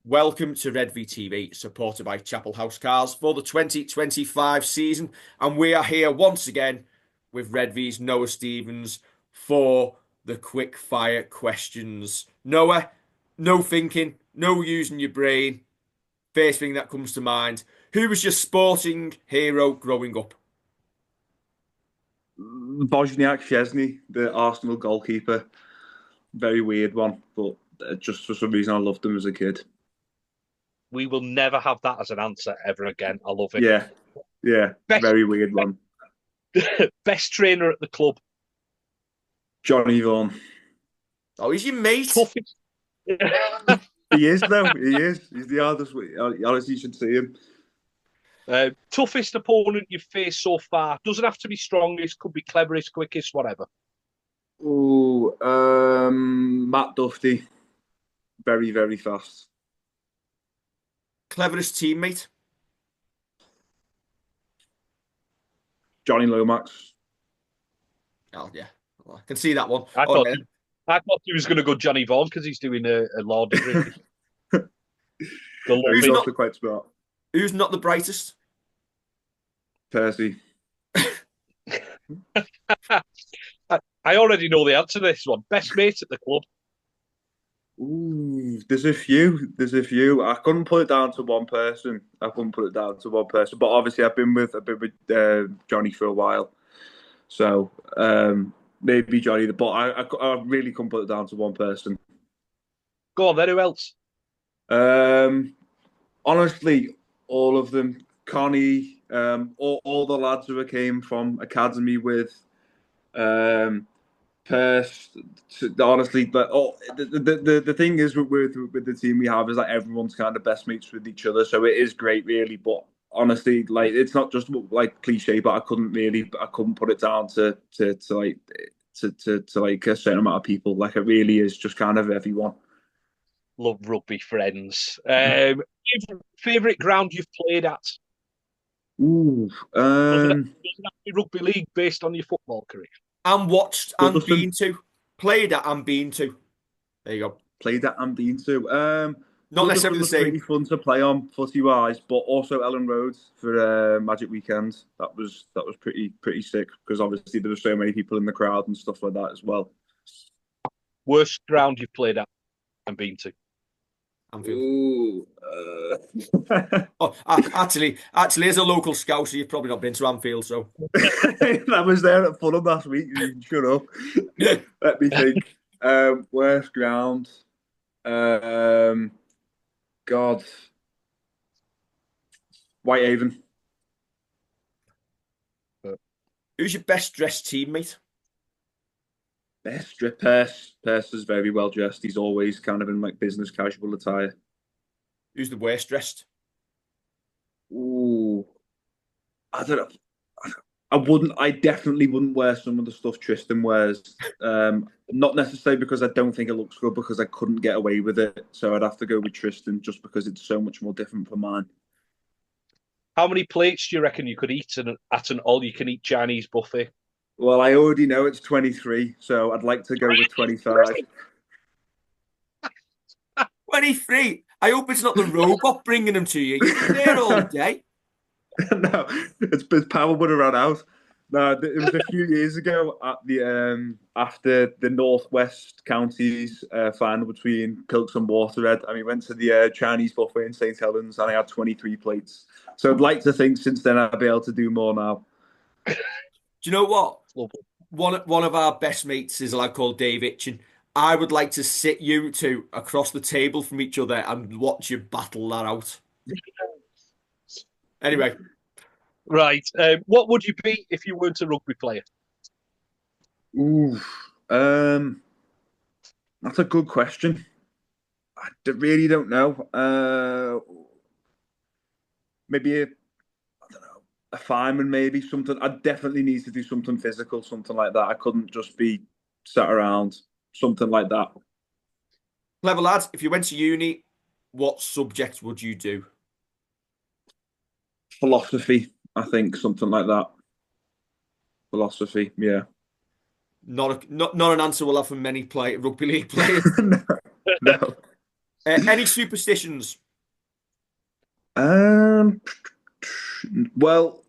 Welcome to Redvee TV, supported by Chapel House Cars for the 2025 season. And we are here once again with Redvee's Noah Stevens for the quick-fire questions. Noah, no thinking, no using your brain. First thing that comes to mind, who was your sporting hero growing up? Wozniak Szczesny, the Arsenal goalkeeper. Very weird one, but just for some reason I loved him as a kid. We will never have that as an answer ever again. I love it. Yeah, yeah, Best very weird one. best trainer at the club. Johnny Vaughan. Oh, he's your mate. Toughest. He is though. He is. He's the hardest. Honestly, you should see him. Toughest opponent you've faced so far. Doesn't have to be strongest. Could be cleverest, quickest, whatever. Oh, Matt Duffy. Very, very fast. Cleverest teammate. Johnny Lomax. Oh, yeah. I can see that one. I Oh, thought yeah. I thought he was going to go Johnny Vaughan because he's doing a law degree. He's also quite smart. Who's not the brightest? Percy. I already know the answer to this one. Best mate at the club. Ooh, there's a few. There's a few. I couldn't put it down to one person. But obviously I've been with Johnny for a while. So maybe Johnny. But I really couldn't put it down to one person. Go on then. Who else? Um, honestly, all of them. Connie, all the lads who I came from academy with. Perth, honestly, but the thing is with the team we have is like everyone's kind of best mates with each other, so it is great, really. But honestly, like it's not just like cliche, but I couldn't put it down to like a certain amount of people. Like it really is just kind of everyone. Love rugby friends. Favorite ground you've played at? Ooh, Doesn't have to be rugby league based on your football career. And watched and Goodison. been to. Played at and been to. There you go. Played at and been to. Not necessarily Goodison the was pretty same. fun to play on footy wise, but also Ellen Roads for Magic Weekend. That was pretty sick because obviously there were so many people in the crowd and stuff like that as well. Worst ground you've played at and been to? Anfield. Ooh, Oh, actually, as a local scouser, you've probably not been to Anfield, so. I was there at Fulham last week. Shut up. Let me think. Worst ground. Um, God. Whitehaven. Who's your best dressed teammate? Best drip Purse. Purse is very well dressed. He's always kind of in like business casual attire. Who's the worst dressed? Ooh, I don't know. I definitely wouldn't wear some of the stuff Tristan wears. Not necessarily because I don't think it looks good, because I couldn't get away with it. So I'd have to go with Tristan just because it's so much more different from mine. How many plates do you reckon you could eat at an all-you-can-eat Chinese buffet? Well, I already know it's 23, so I'd like to go with 25. 23. I hope it's not the robot bringing them to you. You've been there all day. No, it's power would have run out. No, it was a few years ago at the after the Northwest Counties final between Kilks and Waterhead, and we went to the Chinese buffet in St Helens, and I had 23 plates. So I'd like to think since then I'll be able to do more now. Do you know what? One of our best mates is a lad called Dave Itchin. I would like to sit you two across the table from each other and watch you battle that out. Anyway, Right. What would you be if you weren't a rugby player? Ooh, that's a good question. Really don't know. Maybe I don't know, a fireman, maybe something. I definitely need to do something physical, something like that. I couldn't just be sat around, something like that. clever lads, if you went to uni, what subject would you do? Philosophy, I think, something like that. Philosophy, yeah. Not an answer we'll have from many rugby league players. No, no. Any superstitions? Um, well,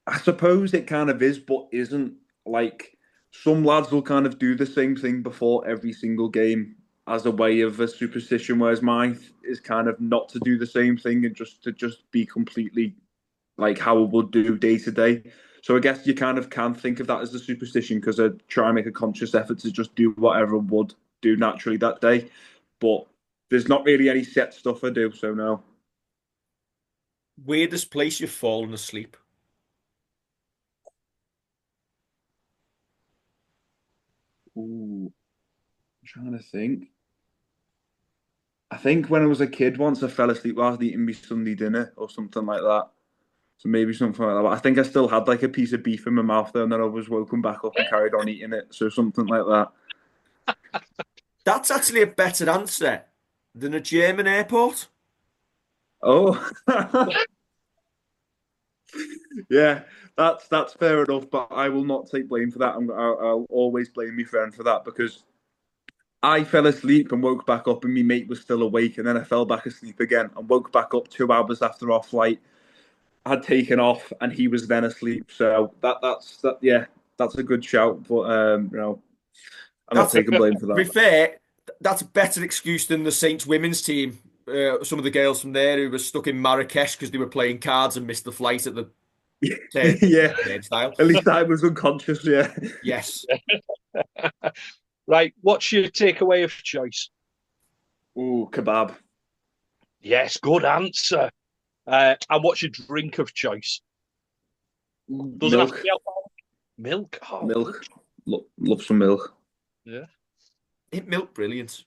I suppose it kind of is, but isn't. Like some lads will kind of do the same thing before every single game as a way of a superstition, whereas mine is kind of not to do the same thing and just be completely like how it would do day to day. So I guess you kind of can think of that as a superstition because I try and make a conscious effort to just do whatever I would do naturally that day. But there's not really any set stuff I do, so no. Weirdest place you've fallen asleep? Ooh, I'm trying to think. I think when I was a kid once I fell asleep while I was eating my Sunday dinner or something like that. So maybe something like that. But I think I still had like a piece of beef in my mouth there and then I was woken back up and carried on eating it. So something like that. That's actually a better answer than a German airport. Oh, yeah, that's fair enough. But I will not take blame for that. I'll always blame my friend for that because I fell asleep and woke back up and my mate was still awake. And then I fell back asleep again and woke back up 2 hours after our flight had taken off and he was then asleep. So yeah, that's a good shout. But I'm not That's taking blame for To be that. fair, that's a better excuse than the Saints women's team. Some of the girls from there who were stuck in Marrakesh because they were playing cards and missed the flight at the Yeah, turnstile. at least I was unconscious. Yeah. Yes. Right, what's your takeaway of choice? Ooh, kebab. Yes, good answer. And what's your drink of choice? Doesn't have to Milk. be alcoholic. Milk. Oh, Milk. Love some milk. yeah. It milk brilliant.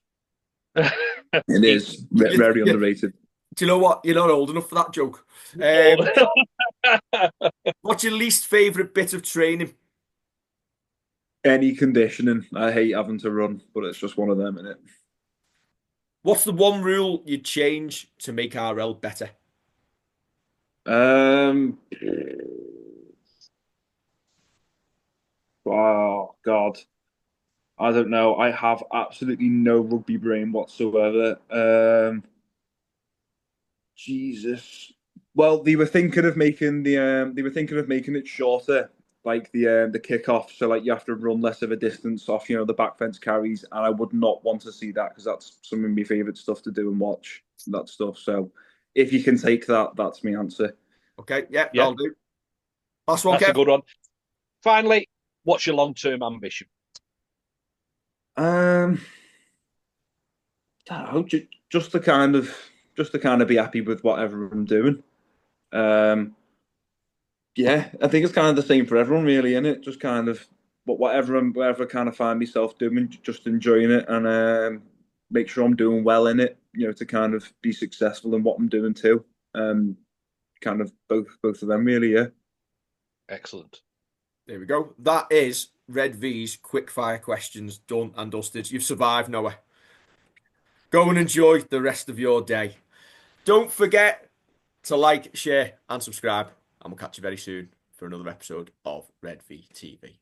It is very underrated. Do you know what? You're not old enough for that joke. What's your least favourite bit of training? Any conditioning. I hate having to run, but it's just one of them, innit? What's the one rule you'd change to make RL better? Um. Oh God, I don't know. I have absolutely no rugby brain whatsoever. Jesus. Well, they were thinking of making it shorter, like the kickoff. So like you have to run less of a distance off, the back fence carries, and I would not want to see that because that's some of my favourite stuff to do and watch that stuff. So if you can take that, that's my answer. Okay, yeah, Yeah, that'll do. Last one, that's a Kev. good one. Finally, what's your long-term ambition? Um, I don't know, just to kind of be happy with whatever I'm doing. Um, yeah, I think it's kind of the same for everyone, really, isn't it? Just kind of, but whatever I kind of find myself doing, just enjoying it and make sure I'm doing well in it. To kind of be successful in what I'm doing too. Kind of both of them, really. Yeah. Excellent. There we go. That is Redvee's quickfire questions done and dusted. You've survived, Noah. Go and enjoy the rest of your day. Don't forget to like, share, and subscribe. And we'll catch you very soon for another episode of Redvee TV.